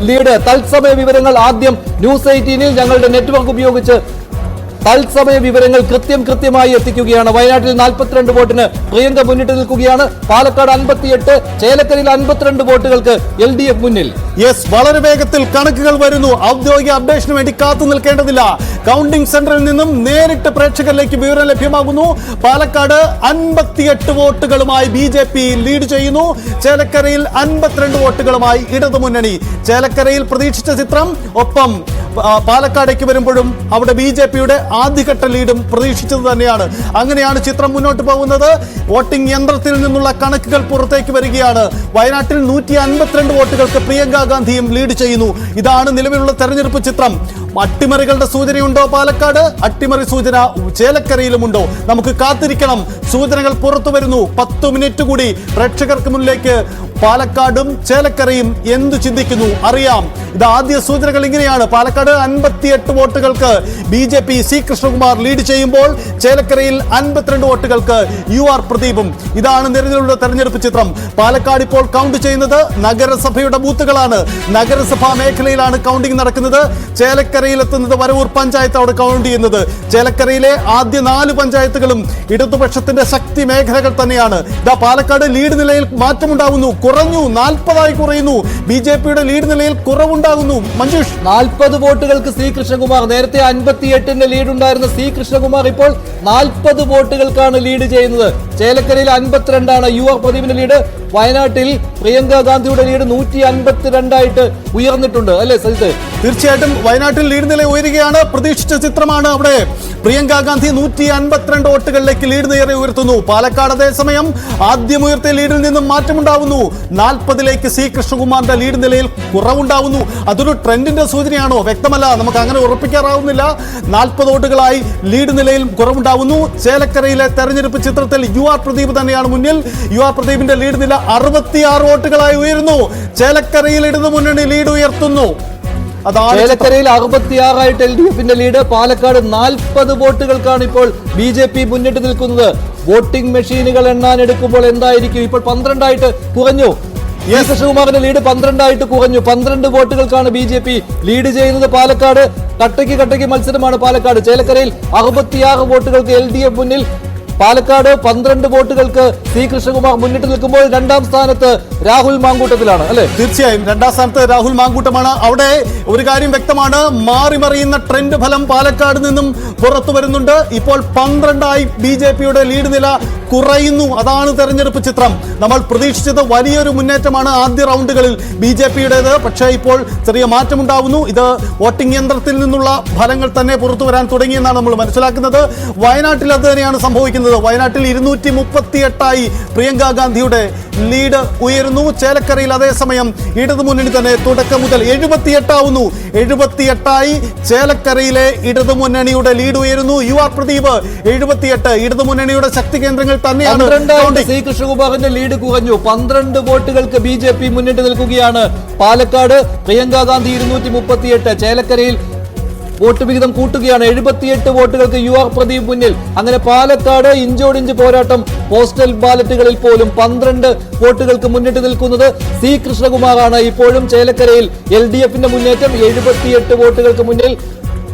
Lead. തത്സമയ വിവരങ്ങൾ ആദ്യം ന്യൂസ് 18 ഞങ്ങളുടെ നെറ്റ്വർക്ക് ഉപയോഗിച്ച് തത്സമയ വിവരങ്ങൾ കൃത്യമായി എത്തിക്കുകയാണ്. വയനാട്ടിൽ 42 വോട്ടിന് പ്രിയങ്ക മുന്നിട്ട് നിൽക്കുകയാണ്. പാലക്കാട് 58, ചേലക്കരയിൽ 52 വോട്ടുകൾക്ക് LDF മുന്നിൽ. യെസ്, വളരെ വേഗത്തിൽ കണക്കുകൾ വരുന്നു. ഔദ്യോഗിക അപ്ഡേഷന് വേണ്ടി കാത്തു നിൽക്കേണ്ടതില്ല. കൗണ്ടിംഗ് സെന്ററിൽ നിന്നും നേരിട്ട് പ്രേക്ഷകരിലേക്ക് വിവരം ലഭ്യമാകുന്നു. പാലക്കാട് 58 വോട്ടുകളുമായി BJP ലീഡ് ചെയ്യുന്നു. ചേലക്കരയിൽ 52 വോട്ടുകളുമായി ഇടതുമുന്നണി. ചേലക്കരയിൽ പ്രതീക്ഷിച്ച ചിത്രം, ഒപ്പം പാലക്കാടേക്ക് വരുമ്പോഴും അവിടെ BJPയുടെ ആദ്യഘട്ട ലീഡും പ്രതീക്ഷിച്ചത് തന്നെയാണ്. അങ്ങനെയാണ് ചിത്രം മുന്നോട്ട് പോകുന്നത്. വോട്ടിംഗ് യന്ത്രത്തിൽ നിന്നുള്ള കണക്കുകൾ പുറത്തേക്ക് വരികയാണ്. വയനാട്ടിൽ 152 വോട്ടുകൾക്ക് പ്രിയങ്ക ഗാന്ധിയും ലീഡ് ചെയ്യുന്നു. ഇതാണ് നിലവിലുള്ള തെരഞ്ഞെടുപ്പ് ചിത്രം. അട്ടിമറികളുടെ സൂചനയുണ്ടോ പാലക്കാട്? അട്ടിമറി സൂചന ചേലക്കരയിലുമുണ്ടോ? നമുക്ക് കാത്തിരിക്കണം. സൂചനകൾ പുറത്തു വരുന്നു. 10 മിനിറ്റ് കൂടി പ്രേക്ഷകർക്ക് മുന്നിലേക്ക് പാലക്കാടും ചേലക്കരയും എന്തു ചിന്തിക്കുന്നു അറിയാം. ഇത് ആദ്യ സൂചനകൾ ഇങ്ങനെയാണ്. പാലക്കാട് 58 വോട്ടുകൾക്ക് BJP C കൃഷ്ണകുമാർ ലീഡ് ചെയ്യുമ്പോൾ ചേലക്കരയിൽ 52 വോട്ടുകൾക്ക് UR പ്രദീപും. ഇതാണ് നിലവിലുള്ള തെരഞ്ഞെടുപ്പ് ചിത്രം. പാലക്കാട് ഇപ്പോൾ കൗണ്ട് ചെയ്യുന്നത് നഗരസഭയുടെ ബൂത്തുകളാണ്. നഗരസഭാ മേഖലയിലാണ് കൗണ്ടിംഗ് നടക്കുന്നത്. ചേലക്കരയിൽ എത്തുന്നത് വരവൂർ പഞ്ചായത്ത് അവിടെ കൗണ്ട് ചെയ്യുന്നത്. ചേലക്കരയിലെ ആദ്യ 4 പഞ്ചായത്തുകളും ഇടതുപക്ഷത്തിന്റെ ശക്തി മേഖലകൾ തന്നെയാണ്. ഇതാ പാലക്കാട് ലീഡ് നിലയിൽ മാറ്റമുണ്ടാകുന്നു. കുറഞ്ഞു, 40 കുറയുന്നു. BJPയുടെ ലീഡ് നിലയിൽ കുറവുണ്ടാകുന്നു. മഞ്ജുഷ്, 40 വോട്ടുകൾക്ക് C കൃഷ്ണകുമാർ. നേരത്തെ 58 ലീഡ് ഉണ്ടായിരുന്ന C കൃഷ്ണകുമാർ ഇപ്പോൾ 40 വോട്ടുകൾക്കാണ് ലീഡ് ചെയ്യുന്നത്. ചേലക്കരയിൽ 52 UR പ്രദീപിന്റെ ലീഡ്. വയനാട്ടിൽ പ്രിയങ്ക ഗാന്ധിയുടെ ലീഡ് 152 ഉയർന്നിട്ടുണ്ട് അല്ലേ സജിത്ത്? തീർച്ചയായിട്ടും വയനാട്ടിൽ ലീഡ് നില ഉയരുകയാണ്. പ്രതീക്ഷിച്ച ചിത്രമാണ് അവിടെ. പ്രിയങ്ക ഗാന്ധി 152 വോട്ടുകളിലേക്ക് ലീഡ് നേരെ ഉയർത്തുന്നു. പാലക്കാട് അതേസമയം ആദ്യം ഉയർത്തിയ ലീഡിൽ നിന്നും മാറ്റമുണ്ടാവുന്നു. 40ലേക്ക് C കൃഷ്ണകുമാറിന്റെ ലീഡ് നിലയിൽ കുറവുണ്ടാവുന്നു. അതൊരു ട്രെൻഡിന്റെ സൂചനയാണോ? വ്യക്തമല്ല, നമുക്ക് അങ്ങനെ ഉറപ്പിക്കാറാവുന്നില്ല. 40 വോട്ടുകളായി ലീഡ് നിലയിൽ കുറവുണ്ടാവുന്നു. ചേലക്കരയിലെ തെരഞ്ഞെടുപ്പ് ചിത്രത്തിൽ UR പ്രദീപ് തന്നെയാണ് മുന്നിൽ. UR പ്രദീപിന്റെ ലീഡ് നില 66 വോട്ടുകളായി ഉയരുന്നു. ചേലക്കരയിൽ ഇടതുമുന്നണി ലീഡ് ഉയർത്തുന്നു. ചേലക്കരയിൽ 66 LDFന്റെ ലീഡ്. പാലക്കാട് 40 വോട്ടുകൾക്കാണ് ഇപ്പോൾ BJP മുന്നിട്ട് നിൽക്കുന്നത്. വോട്ടിംഗ് മെഷീനുകൾ എണ്ണാനെടുക്കുമ്പോൾ എന്തായിരിക്കും? ഇപ്പോൾ 12 കുറഞ്ഞു. കൃഷ്ണകുമാറിന്റെ ലീഡ് 12 കുറഞ്ഞു. 12 വോട്ടുകൾക്കാണ് BJP ലീഡ് ചെയ്യുന്നത്. പാലക്കാട് കട്ടയ്ക്ക് മത്സരമാണ്. പാലക്കാട് ചേലക്കരയിൽ 66 വോട്ടുകൾക്ക് LDF മുന്നിൽ. പാലക്കാട് 12 വോട്ടുകൾക്ക് C കൃഷ്ണകുമാർ മുന്നിട്ട് നിൽക്കുമ്പോൾ രണ്ടാം സ്ഥാനത്ത് രാഹുൽ മാങ്കൂട്ടത്തിലാണ് അല്ലെ? തീർച്ചയായും രണ്ടാം സ്ഥാനത്ത് രാഹുൽ മാങ്കൂട്ടമാണ്. അവിടെ ഒരു കാര്യം വ്യക്തമാണ്, മാറിമറിയുന്ന ട്രെൻഡ് ഫലം പാലക്കാട് നിന്നും പുറത്തു വരുന്നുണ്ട്. ഇപ്പോൾ 12 BJPയുടെ ലീഡ് നില കുറയുന്നു. അതാണ് തെരഞ്ഞെടുപ്പ് ചിത്രം. നമ്മൾ പ്രതീക്ഷിച്ചത് വലിയൊരു മുന്നേറ്റമാണ് ആദ്യ റൗണ്ടുകളിൽ BJPയുടേത്. പക്ഷേ ഇപ്പോൾ ചെറിയ മാറ്റമുണ്ടാവുന്നു. ഇത് വോട്ടിംഗ് യന്ത്രത്തിൽ നിന്നുള്ള ഫലങ്ങൾ തന്നെ പുറത്തു വരാൻ തുടങ്ങിയെന്നാണ് നമ്മൾ മനസ്സിലാക്കുന്നത്. വയനാട്ടിൽ അത് തന്നെയാണ് സംഭവിക്കുന്നത്. വയനാട്ടിൽ 238 പ്രിയങ്ക ഗാന്ധിയുടെ ലീഡ് ഉയരുന്നു. ചേലക്കരയിൽ അതേസമയം ഇടതുമുന്നണി തന്നെ തുടക്കം മുതൽ 78 ആവുന്നു. 78 ചേലക്കരയിലെ ഇടതുമുന്നണിയുടെ ലീഡ് ഉയരുന്നു. UR പ്രദീപ് 78. ഇടതുമുന്നണിയുടെ ശക്തി കേന്ദ്രങ്ങൾ തന്നെയാണ്. C കൃഷ്ണകുമാറിന്റെ ലീഡ് കുറഞ്ഞു. 12 വോട്ടുകൾക്ക് BJP മുന്നിട്ട് നിൽക്കുകയാണ്. പാലക്കാട് പ്രിയങ്ക ഗാന്ധി 238. ചേലക്കരയിൽ വോട്ട് വിഹിതം കൂട്ടുകയാണ്. 78 വോട്ടുകൾക്ക് UR പ്രദീപ് മുന്നിൽ. അങ്ങനെ പാലക്കാട് ഇഞ്ചോടിഞ്ച് പോരാട്ടം. പോസ്റ്റൽ ബാലറ്റുകളിൽ പോലും 12 വോട്ടുകൾക്ക് മുന്നിട്ട് നിൽക്കുന്നത് C കൃഷ്ണകുമാറാണ്. ഇപ്പോഴും ചേലക്കരയിൽ LDFന്റെ മുന്നേറ്റം 78 വോട്ടുകൾക്ക് മുന്നിൽ